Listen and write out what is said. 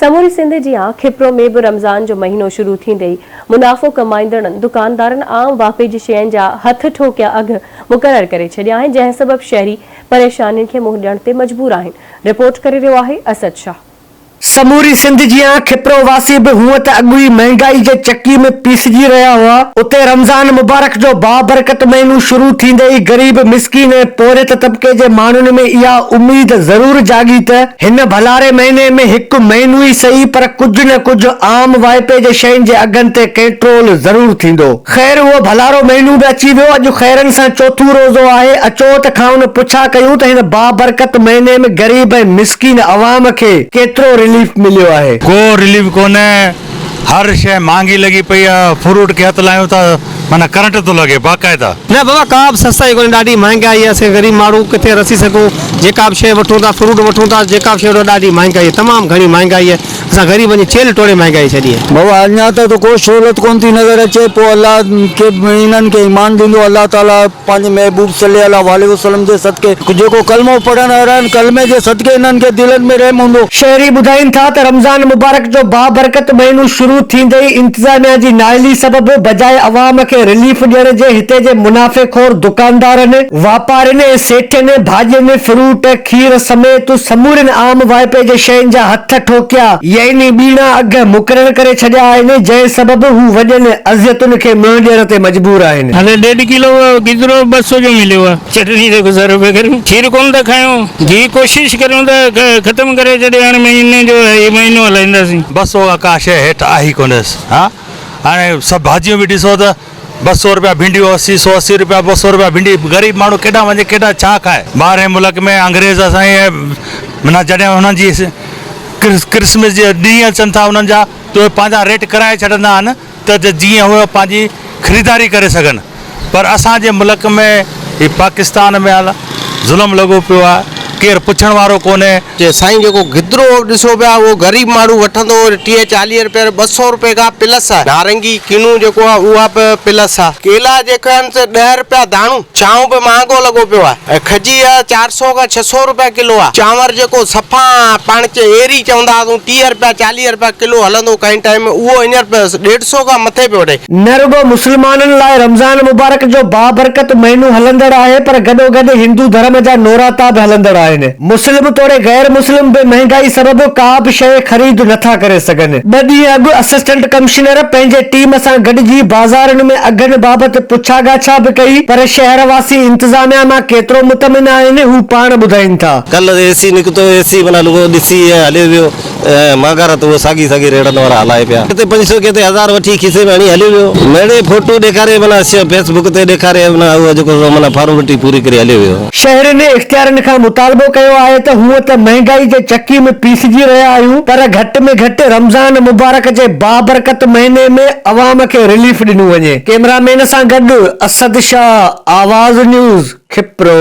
समूरी सिंध जी खिप्रो में भी रमज़ान जो महीनो शुरू थींदे ई मुनाफ़ो कमाईंदड़नि दुकानदारनि आम वापे जी शयुनि जा हथ ठोकिया अघ मुक़रर करे छॾिया आहिनि, जंहिं सबब शहरी परेशानियुनि खे मुंहुं ॾियण ते मजबूर आहिनि। रिपोर्ट करे रहियो आहे असद शाह। समूरी सिंध जी खिप्रो वासी भी हुआ त अगुई महंगाई के चक्की में पीसजी रहा हुआ। उते रमजान मुबारक जो बाबरकत महीनो शुरू थींदे ही गरीब मिस्कीन पोरित तबके के माण्हुनि में इहा उम्मीद जरूर जागी त हिन भलारे महीने में एक महीनो ही सही पर कुछ न कुछ आम वाइपे जे शयुनि जे अघनि ते कंट्रोल जरूर थींदो। खैर वो भलारो महीनो भी अची वियो। अॼु खैरन सां चौथो रोज़ो आहे। अचो त खाउन पुछा कयूं त हिन बाबरकत महीने में गरीब ऐं मिस्कीन अवाम खे केतिरो रिलीफ मिलियो आहे। को रिलीफ कोने, हर शे महंगी लगी पई है। फ्रूट के हथ लायूं था माना करंट तो लगे बाकायदा। न बाबा का सस्ताई कोन्हे, ॾाढी महांगाई आहे। असां गरीब माण्हू किथे रसी सघूं, जेका बि शइ वठूं था, फ्रूट वठूं था, जेका बि शइ ॾाढी महांगाई आहे, तमामु घणी महांगाई आहे। असां ग़रीब वञी छेल टोड़े महांगाई छॾी आहे। बाबा अञा त कोई सहूलियत कोन थी नज़र अचे। पोइ अल्लाह के इन्हनि खे ईमान ॾींदो। अल्लाह ताला पंहिंजे महबूब सल्लल्लाहु अलैहि वसल्लम जे सदके जेको कलमो पढ़ण वारा आहिनि, कलमे जे सदके इन्हनि खे दिलनि में रहम हूंदो। शहरी ॿुधाइनि था त रमज़ान मुबारक जो बाबरकत महीनो शुरू थींदे ई इंतजामिया जी नाइली सबब बजाए अवाम खे रिलीफ ॾियण जे हिते जे मुनाफ़ेखोर दुकानदारनि, वापारियुनि ऐं सेठनि भाॼियुनि, फ्रूट, खीर समेत समूरनि आम वाइपे जे शयुनि जा हथ ठोकिया यानी ॿीणा अघ मुक़रर करे छॾिया आहिनि, जंहिं सबब हू वॾनि अज़ियतुनि खे मुंहुं ॾियण ते मजबूर आहिनि। हाणे 1.5 किलो गिदरो 200 जो मिलियो आहे। चटनी ते गुज़ारो पिया करूं, खीर कोन था खायूं। घी कोशिश करूं त ख़त्म करे छॾे। हाणे महीने जो ये महीनो हलाईंदासीं। 200 का शइ हेठि आहे ई कोन्हेसि। हाँ हाणे सभु भाॼियूं बि ॾिसो त 200 रुपया भिंडियूं 180 रुपया 200 रुपया भिंडी। गरीब माण्हू केॾा वञे केॾा छा खाए। ॿाहिरि मुल्क में अंग्रेज़ असांजे माना जॾहिं हुननि जी क्रिसमस जे ॾींहं अचनि था उन्हनि जा, त पंहिंजा रेट कराए छॾंदा आहिनि त जीअं उहे पंहिंजी ख़रीदारी करे सघनि। पर असांजे मुल्क में ही पाकिस्तान में ज़ुल्म लॻो पियो आहे, केरु पुछण वारो कोन्हे। साईं जेको गिदरो ॾिसो पिया उहो ग़रीब माण्हू वठंदो 30-40 रुपए 200 रुपए खां प्लस आहे। नारंगी किनू जेको आहे उहा प्लस आहे। केला जेके आहिनि 10 रुपया दाणू। चांव बि महांगो लॻो पियो आहे। ऐं खजी आहे 400 खां 600 रुपया किलो आहे। चांवर जेको सफ़ा पाण एरी चवंदा हुआसीं 30 रुपया 40 रुपया किलो हलंदो कंहिं टाइम में, उहो हींअर 150 खां मथे पियो ॾे। न रुगो मुस्लमाननि लाइ रमज़ान मुबारक जो बाबरकत महीनो हलंदड़ आहे, पर गॾोगॾु हिंदू धर्म जा नौराता बि हलंदड़ आहिनि। मुस्लिम तोड़े गैर मुस्लिम बि महंगाई सबब का बि शइ ख़रीद नथा करे सघनि। 2 ॾींहं अॻु असिस्टेंट कमिश्नर पंहिंजे टीम सां गॾिजी बाज़ारनि में अघनि बाबति पुछा गाछा बि कई, पर शहरवासी इंतजामिया मां केतिरो मुतमिन आहिनि हू पाण ॿुधाइनि था। कल एसी निकितो, एसी माना लुगो ॾिसी हले वियो। मागार त उहो साॻी रेड़नि वारा हलाए पिया। किथे 500 किथे 1000 वठी खीसे में हणी हली वियो। मेरे फोटो ॾेखारे माना फेसबुक ते ॾेखारे माना उहो जेको माना फॉर्मेलिटी पूरी करे हली वियो। शहरनि इख़्तियारनि खां मुतालबो कयो आहे त हूअं त महंगाई जे चक्की में पीसजी रहिया आहियूं, पर घटि में घटि रमज़ान मुबारक जे बाबरकत महीने में अवाम खे रिलीफ ॾिनो वञे। कैमरामैन सां गॾु असद शाह, आवाज़ न्यूज़, खिप्रो।